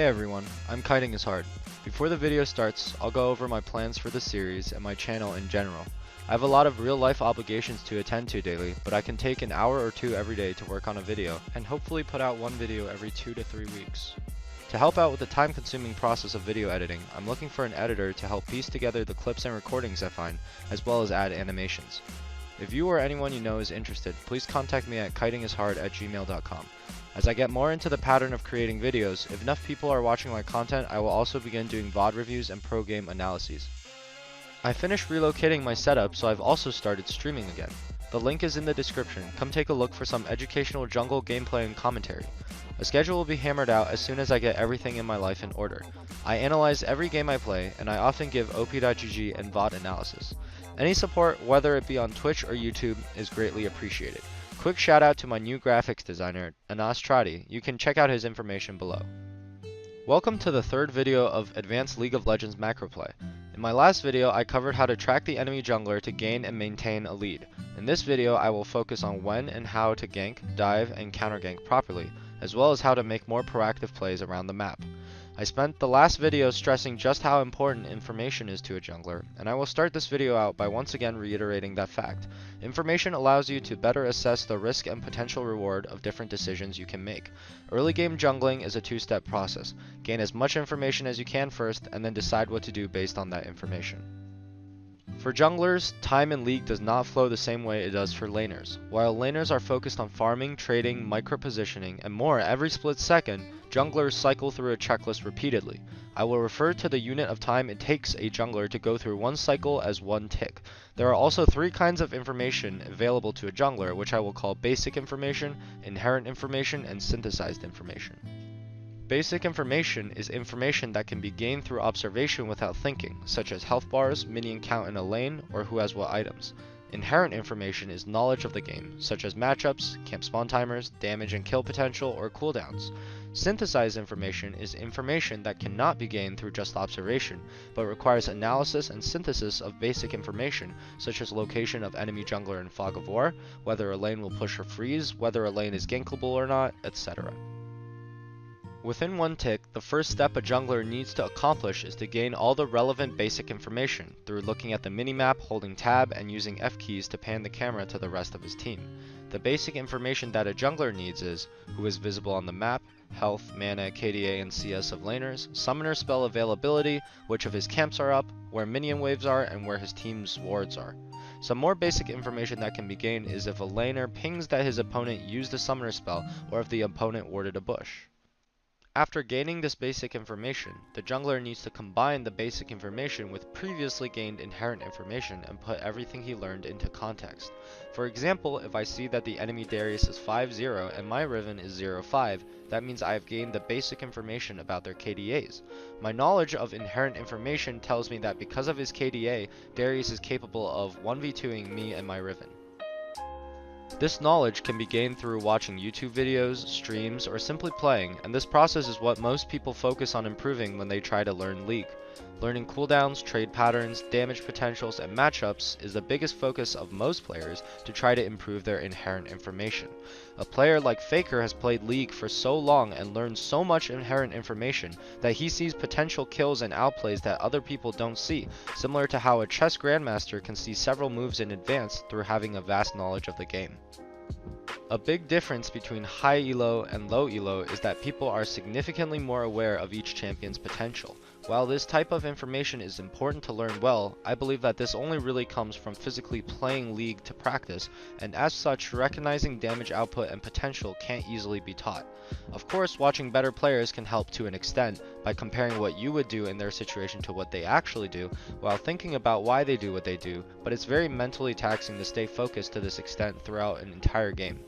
Hey everyone, I'm Kiting is Hard. Before the video starts, I'll go over my plans for the series and my channel in general. I have a lot of real life obligations to attend to daily, but I can take an hour or two every day to work on a video, and hopefully put out one video every 2 to 3 weeks. To help out with the time-consuming process of video editing, I'm looking for an editor to help piece together the clips and recordings I find, as well as add animations. If you or anyone you know is interested, please contact me at kitingishard@gmail.com. As I get more into the pattern of creating videos, if enough people are watching my content, I will also begin doing VOD reviews and pro game analyses. I finished relocating my setup, so I've also started streaming again. The link is in the description. Come take a look for some educational jungle gameplay and commentary. A schedule will be hammered out as soon as I get everything in my life in order. I analyze every game I play, and I often give op.gg and VOD analysis. Any support, whether it be on Twitch or YouTube, is greatly appreciated. Quick shout out to my new graphics designer, Tradi. You can check out his information below. Welcome to the third video of Advanced League of Legends macro play. In my last video, I covered how to track the enemy jungler to gain and maintain a lead. In this video, I will focus on when and how to gank, dive, and counter gank properly, as well as how to make more proactive plays around the map. I spent the last video stressing just how important information is to a jungler, and I will start this video out by once again reiterating that fact. Information allows you to better assess the risk and potential reward of different decisions you can make. Early game jungling is a two-step process. Gain as much information as you can first, and then decide what to do based on that information. For junglers, time in League does not flow the same way it does for laners. While laners are focused on farming, trading, micro-positioning, and more every split second, junglers cycle through a checklist repeatedly. I will refer to the unit of time it takes a jungler to go through one cycle as one tick. There are also three kinds of information available to a jungler, which I will call basic information, inherent information, and synthesized information. Basic information is information that can be gained through observation without thinking, such as health bars, minion count in a lane, or who has what items. Inherent information is knowledge of the game, such as matchups, camp spawn timers, damage and kill potential, or cooldowns. Synthesized information is information that cannot be gained through just observation, but requires analysis and synthesis of basic information, such as location of enemy jungler in Fog of War, whether a lane will push or freeze, whether a lane is gankable or not, etc. Within one tick, the first step a jungler needs to accomplish is to gain all the relevant basic information through looking at the minimap, holding tab, and using F keys to pan the camera to the rest of his team. The basic information that a jungler needs is who is visible on the map, health, mana, KDA, and CS of laners, summoner spell availability, which of his camps are up, where minion waves are, and where his team's wards are. Some more basic information that can be gained is if a laner pings that his opponent used a summoner spell, or if the opponent warded a bush. After gaining this basic information, the jungler needs to combine the basic information with previously gained inherent information and put everything he learned into context. For example, if I see that the enemy Darius is 5-0 and my Riven is 0-5, that means I have gained the basic information about their KDAs. My knowledge of inherent information tells me that because of his KDA, Darius is capable of 1v2ing me and my Riven. This knowledge can be gained through watching YouTube videos, streams, or simply playing, and this process is what most people focus on improving when they try to learn League. Learning cooldowns, trade patterns, damage potentials, and matchups is the biggest focus of most players to try to improve their inherent information. A player like Faker has played League for so long and learned so much inherent information that he sees potential kills and outplays that other people don't see, similar to how a chess grandmaster can see several moves in advance through having a vast knowledge of the game. A big difference between high elo and low elo is that people are significantly more aware of each champion's potential. While this type of information is important to learn well, I believe that this only really comes from physically playing League to practice, and as such, recognizing damage output and potential can't easily be taught. Of course, watching better players can help to an extent by comparing what you would do in their situation to what they actually do, while thinking about why they do what they do, but it's very mentally taxing to stay focused to this extent throughout an entire game.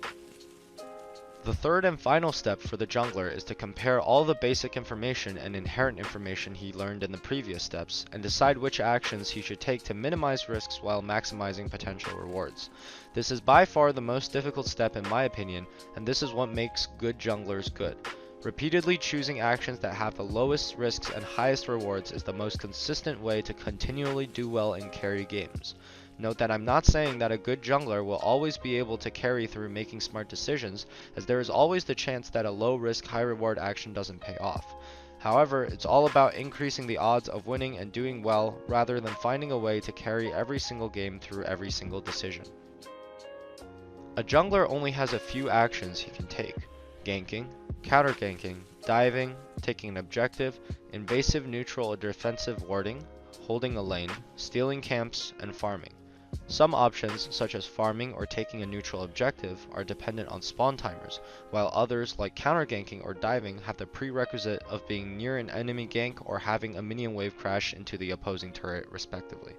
The third and final step for the jungler is to compare all the basic information and inherent information he learned in the previous steps, and decide which actions he should take to minimize risks while maximizing potential rewards. This is by far the most difficult step in my opinion, and this is what makes good junglers good. Repeatedly choosing actions that have the lowest risks and highest rewards is the most consistent way to continually do well in carry games. Note that I'm not saying that a good jungler will always be able to carry through making smart decisions, as there is always the chance that a low risk high reward action doesn't pay off. However, it's all about increasing the odds of winning and doing well rather than finding a way to carry every single game through every single decision. A jungler only has a few actions he can take: ganking, counter-ganking, diving, taking an objective, invasive neutral or defensive warding, holding a lane, stealing camps, and farming. Some options, such as farming or taking a neutral objective, are dependent on spawn timers, while others, like counter-ganking or diving, have the prerequisite of being near an enemy gank or having a minion wave crash into the opposing turret, respectively.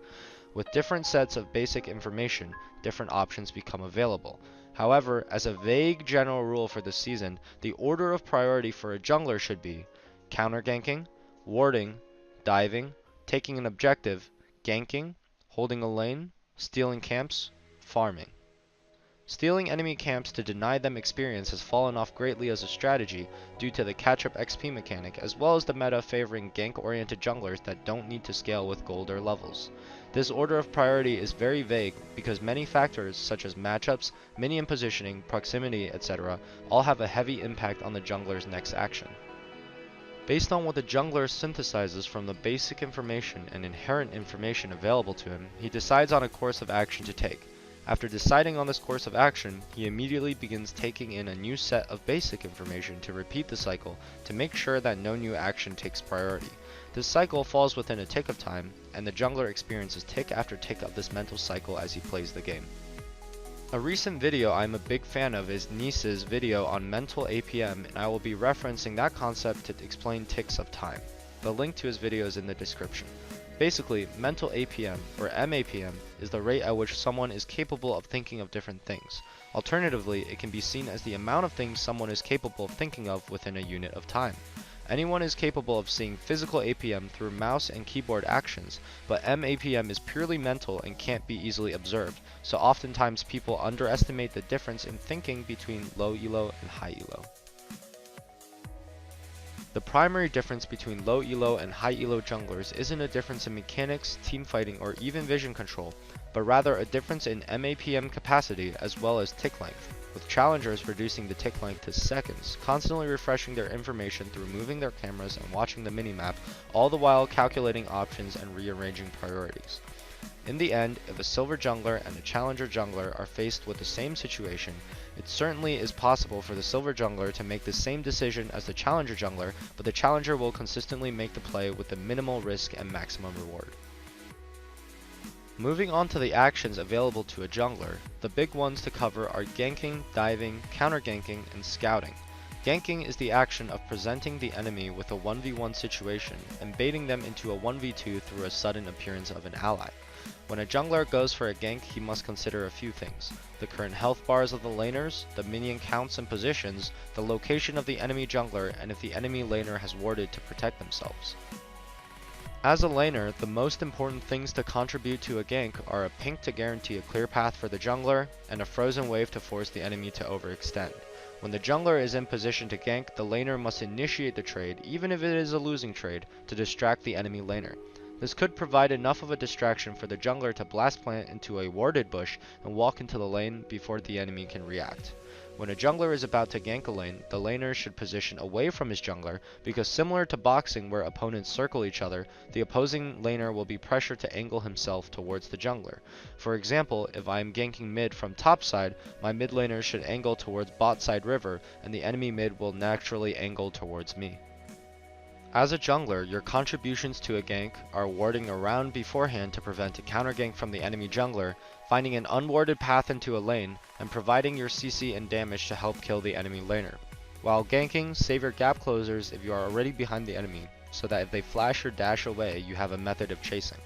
With different sets of basic information, different options become available. However, as a vague general rule for this season, the order of priority for a jungler should be counter-ganking, warding, diving, taking an objective, ganking, holding a lane, stealing camps, farming. Stealing enemy camps to deny them experience has fallen off greatly as a strategy due to the catch-up XP mechanic, as well as the meta favoring gank-oriented junglers that don't need to scale with gold or levels. This order of priority is very vague because many factors such as matchups, minion positioning, proximity, etc. all have a heavy impact on the jungler's next action. Based on what the jungler synthesizes from the basic information and inherent information available to him, he decides on a course of action to take. After deciding on this course of action, he immediately begins taking in a new set of basic information to repeat the cycle to make sure that no new action takes priority. This cycle falls within a tick of time, and the jungler experiences tick after tick of this mental cycle as he plays the game. A recent video I'm a big fan of is NEACE's video on mental APM, and I will be referencing that concept to explain ticks of time. The link to his video is in the description. Basically, mental APM, or mAPM, is the rate at which someone is capable of thinking of different things. Alternatively, it can be seen as the amount of things someone is capable of thinking of within a unit of time. Anyone is capable of seeing physical APM through mouse and keyboard actions, but mAPM is purely mental and can't be easily observed, so oftentimes people underestimate the difference in thinking between low elo and high elo. The primary difference between low elo and high elo junglers isn't a difference in mechanics, teamfighting, or even vision control, but rather a difference in mAPM capacity as well as tick length, with challengers reducing the tick length to seconds, constantly refreshing their information through moving their cameras and watching the minimap, all the while calculating options and rearranging priorities. In the end, if a silver jungler and a challenger jungler are faced with the same situation, it certainly is possible for the silver jungler to make the same decision as the challenger jungler, but the challenger will consistently make the play with the minimal risk and maximum reward. Moving on to the actions available to a jungler, the big ones to cover are ganking, diving, counter-ganking, and scouting. Ganking is the action of presenting the enemy with a 1v1 situation and baiting them into a 1v2 through a sudden appearance of an ally. When a jungler goes for a gank, he must consider a few things: the current health bars of the laners, the minion counts and positions, the location of the enemy jungler, and if the enemy laner has warded to protect themselves. As a laner, the most important things to contribute to a gank are a pink to guarantee a clear path for the jungler, and a frozen wave to force the enemy to overextend. When the jungler is in position to gank, the laner must initiate the trade, even if it is a losing trade, to distract the enemy laner. This could provide enough of a distraction for the jungler to blast plant into a warded bush and walk into the lane before the enemy can react. When a jungler is about to gank a lane, the laner should position away from his jungler, because similar to boxing where opponents circle each other, the opposing laner will be pressured to angle himself towards the jungler. For example, if I am ganking mid from top side, my mid laner should angle towards bot side river, and the enemy mid will naturally angle towards me. As a jungler, your contributions to a gank are warding around beforehand to prevent a counter gank from the enemy jungler, finding an unwarded path into a lane, and providing your CC and damage to help kill the enemy laner. While ganking, save your gap closers if you are already behind the enemy, so that if they flash or dash away, you have a method of chasing.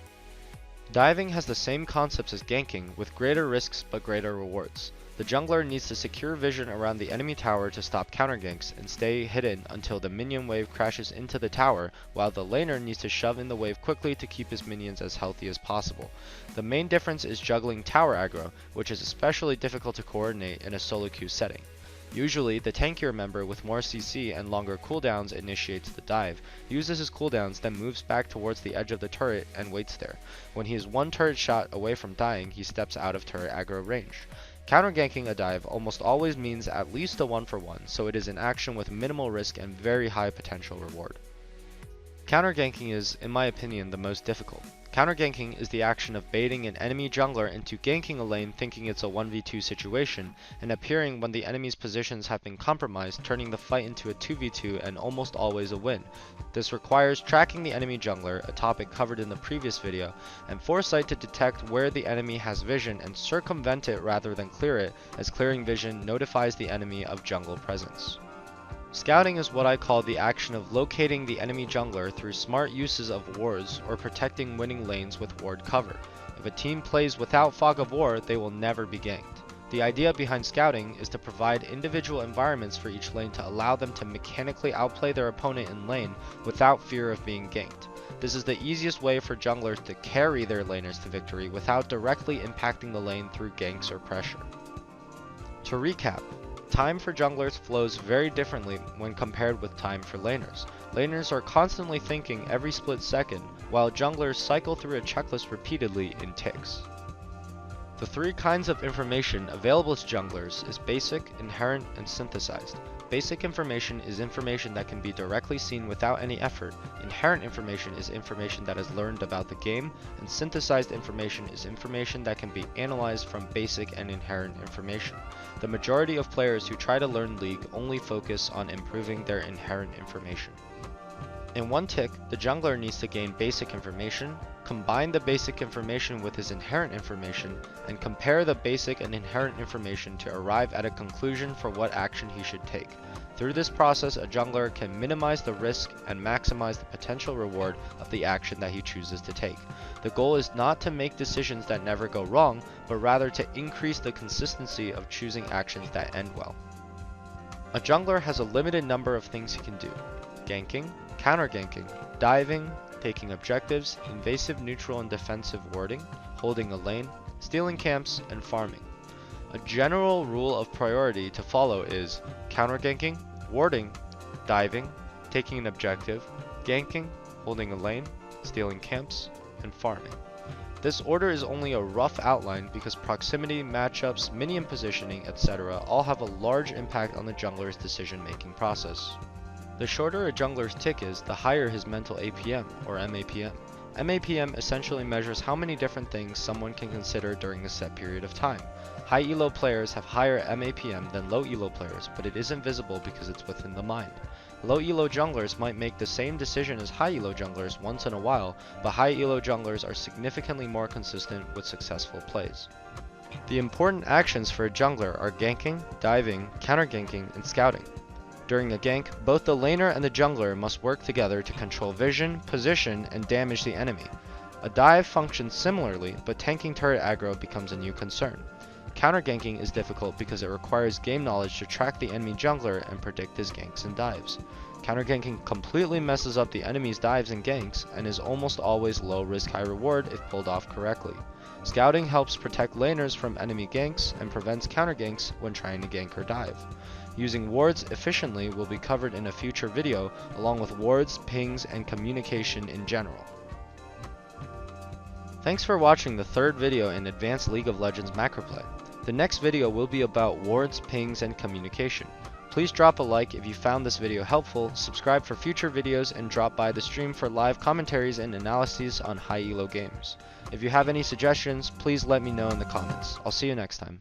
Diving has the same concepts as ganking, with greater risks but greater rewards. The jungler needs to secure vision around the enemy tower to stop counter ganks and stay hidden until the minion wave crashes into the tower, while the laner needs to shove in the wave quickly to keep his minions as healthy as possible. The main difference is juggling tower aggro, which is especially difficult to coordinate in a solo queue setting. Usually, the tankier member with more CC and longer cooldowns initiates the dive, uses his cooldowns, then moves back towards the edge of the turret and waits there. When he is one turret shot away from dying, he steps out of turret aggro range. Counter-ganking a dive almost always means at least a 1-for-1, so it is an action with minimal risk and very high potential reward. Counter-ganking is, in my opinion, the most difficult. Counter-ganking is the action of baiting an enemy jungler into ganking a lane thinking it's a 1v2 situation, and appearing when the enemy's positions have been compromised, turning the fight into a 2v2 and almost always a win. This requires tracking the enemy jungler, a topic covered in the previous video, and foresight to detect where the enemy has vision and circumvent it rather than clear it, as clearing vision notifies the enemy of jungle presence. Scouting is what I call the action of locating the enemy jungler through smart uses of wards or protecting winning lanes with ward cover. If a team plays without Fog of War, they will never be ganked. The idea behind scouting is to provide individual environments for each lane to allow them to mechanically outplay their opponent in lane without fear of being ganked. This is the easiest way for junglers to carry their laners to victory without directly impacting the lane through ganks or pressure. To recap, time for junglers flows very differently when compared with time for laners. Laners are constantly thinking every split second, while junglers cycle through a checklist repeatedly in ticks. The three kinds of information available to junglers is basic, inherent, and synthesized. Basic information is information that can be directly seen without any effort. Inherent information is information that is learned about the game, and synthesized information is information that can be analyzed from basic and inherent information. The majority of players who try to learn League only focus on improving their inherent information. In one tick, the jungler needs to gain basic information, combine the basic information with his inherent information, and compare the basic and inherent information to arrive at a conclusion for what action he should take. Through this process, a jungler can minimize the risk and maximize the potential reward of the action that he chooses to take. The goal is not to make decisions that never go wrong, but rather to increase the consistency of choosing actions that end well. A jungler has a limited number of things he can do: ganking, counter-ganking, diving, taking objectives, invasive neutral and defensive warding, holding a lane, stealing camps, and farming. A general rule of priority to follow is counter-ganking, warding, diving, taking an objective, ganking, holding a lane, stealing camps, and farming. This order is only a rough outline because proximity, matchups, minion positioning, etc. all have a large impact on the jungler's decision-making process. The shorter a jungler's tick is, the higher his mental APM, or mAPM. mAPM essentially measures how many different things someone can consider during a set period of time. High elo players have higher mAPM than low elo players, but it isn't visible because it's within the mind. Low elo junglers might make the same decision as high elo junglers once in a while, but high elo junglers are significantly more consistent with successful plays. The important actions for a jungler are ganking, diving, counter-ganking, and scouting. During a gank, both the laner and the jungler must work together to control vision, position, and damage the enemy. A dive functions similarly, but tanking turret aggro becomes a new concern. Counter-ganking is difficult because it requires game knowledge to track the enemy jungler and predict his ganks and dives. Counter-ganking completely messes up the enemy's dives and ganks, and is almost always low risk high reward if pulled off correctly. Scouting helps protect laners from enemy ganks and prevents counter-ganks when trying to gank or dive. Using wards efficiently will be covered in a future video, along with wards, pings, and communication in general. Thanks for watching the third video in Advanced League of Legends Macroplay. The next video will be about wards, pings, and communication. Please drop a like if you found this video helpful, subscribe for future videos, and drop by the stream for live commentaries and analyses on high elo games. If you have any suggestions, please let me know in the comments. I'll see you next time.